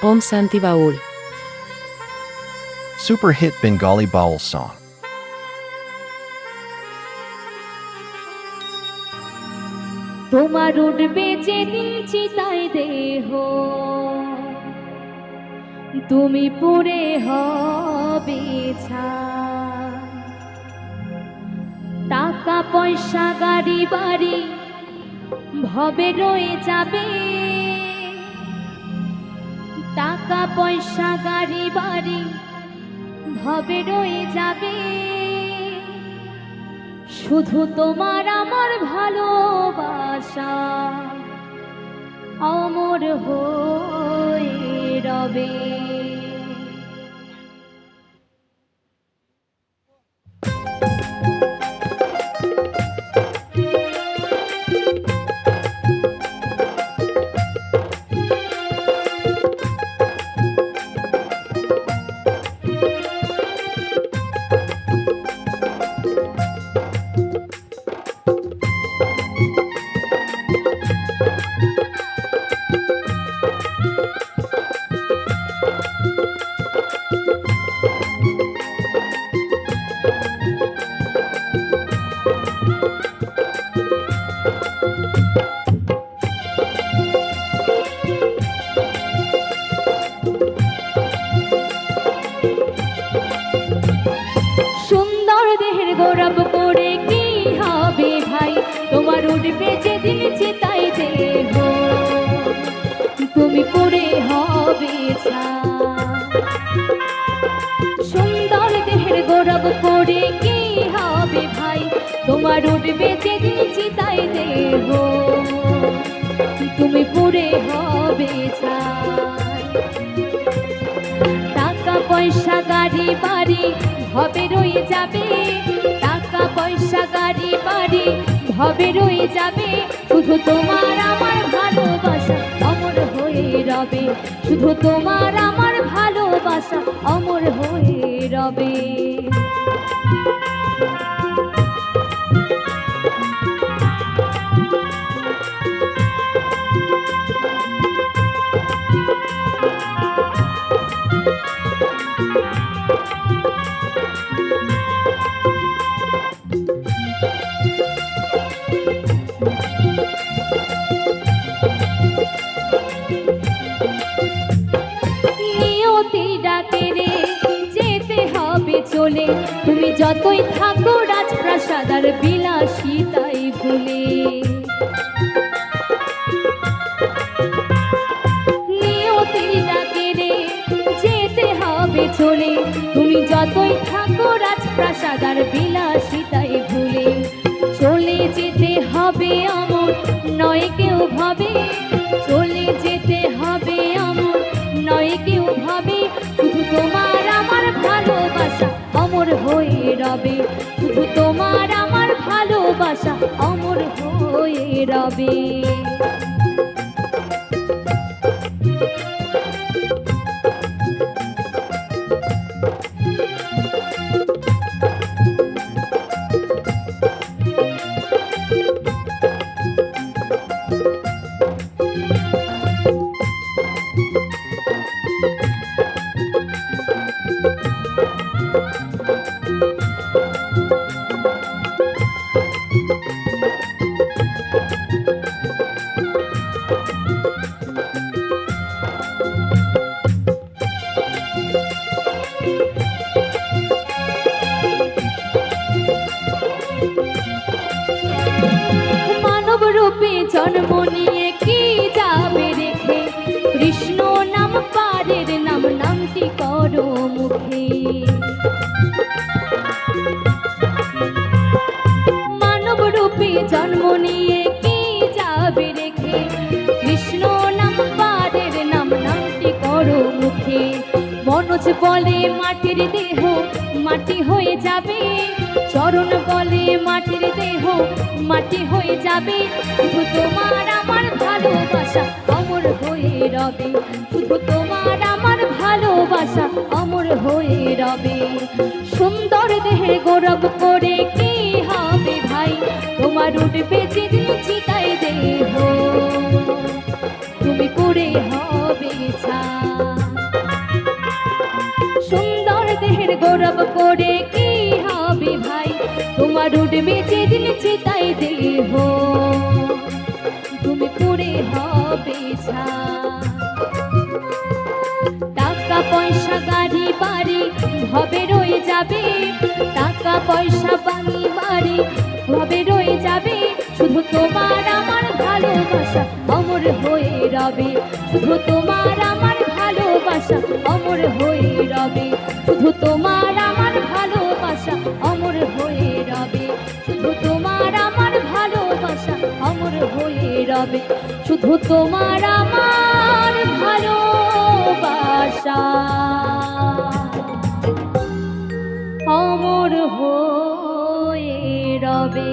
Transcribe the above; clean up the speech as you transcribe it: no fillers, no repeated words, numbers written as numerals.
Om Santi Baul. Super hit Bengali Baul song. তোমার উঠবে যেদিন চিতায় দেহ, তুমি পুড়ে হবে ছাই। টাকা পয়সা গাড়ি বাড়ি ভবে রয়ে যাবে, টাকা পয়সা গাড়ি বাড়ি ভবে রয়ে যাবে। শুধু তোমার আমার ভালোবাসা অমর হয়ে রবে। গৌরব করে কি হবে ভাই, তোমার উঠবে যেদিন চিতায় দেহ, তুমি পুড়ে হবে ছাই। সুন্দর দেহের গৌরব করে কি হবে ভাই, তোমার উঠবে যেদিন চিতায় দেহ, তুমি পুড়ে হবে ছাই। টাকা পয়সা গাড়ি বাড়ি ভবে রয়ে যাবে, টাকা পয়সা গাড়ি বাড়ি ভবে রয়ে যাবে। শুধু তোমার আমার ভালোবাসা অমর হয়ে রবে, শুধু তোমার আমার ভালোবাসা অমর হয়ে রবে। চলে তুমি যতই থাকো রাজপ্রাসাদ আর বিলাসিতাই ভুলে, নিয়তির ডাকে রে যেতে হবে চলে, তুমি যতই থাকো রাজপ্রাসাদ আর বিলাসিতাই ভুলে। চলে যেতে হবে অমর নয় কেউ ভাবে, চলে যেতে হবে অমর নয় কেউ ভাবে। শুধু তোমার আমার ভালোবাসা অমর হয়ে রবে, শুধু তোমার আমার ভালোবাসা অমর হয়ে রবে। মানব রূপে জন্ম নিয়ে কি যাবে রেখে, কৃষ্ণ নাম পারের নাম নামটি করো মুখে। মানব রূপে জন্ম নিয়ে কি যাবে রেখে, কৃষ্ণ নাম পারের নাম নামটি করো মুখে। মনোজ বলে মাটির দেহ মাটি হয়ে যাবে, চরণ বলে মাটির দেহ মাটি হয়ে যাবে। শুধু তোমার আমার ভালোবাসা অমর হয়ে রবে, শুধু তোমার আমার ভালোবাসা অমর হয়ে রবে। সুন্দর দেহে গৌরব করে কি হবে ভাই, তোমার উঠবে যেদিন চিতায় দেহ, তুমি পুড়ে হবে ছাই। করে কি হবে ভাই, তোমার উঠবে যেদিন চিতাই দেহ, তুমি পুড়ে হবে ছাই। টাকা পয়সা গাড়ি বাড়ি ভবে রয়ে যাবে, টাকা পয়সা বাড়ি বাড়ি ভবে রয়ে যাবে, শুধু তোমার আমার ভালোবাসা অমর হয়ে রবে, শুধু তোমার আমার ভালোবাসা অমর হয়ে রবে, শুধু তোমার আমার ভালোবাসা অমর হয়ে রবে, শুধু তোমার আমার ভালোবাসা অমর হয়ে রবে, শুধু তোমার আমার ভালোবাসা অমর হয়ে রবে।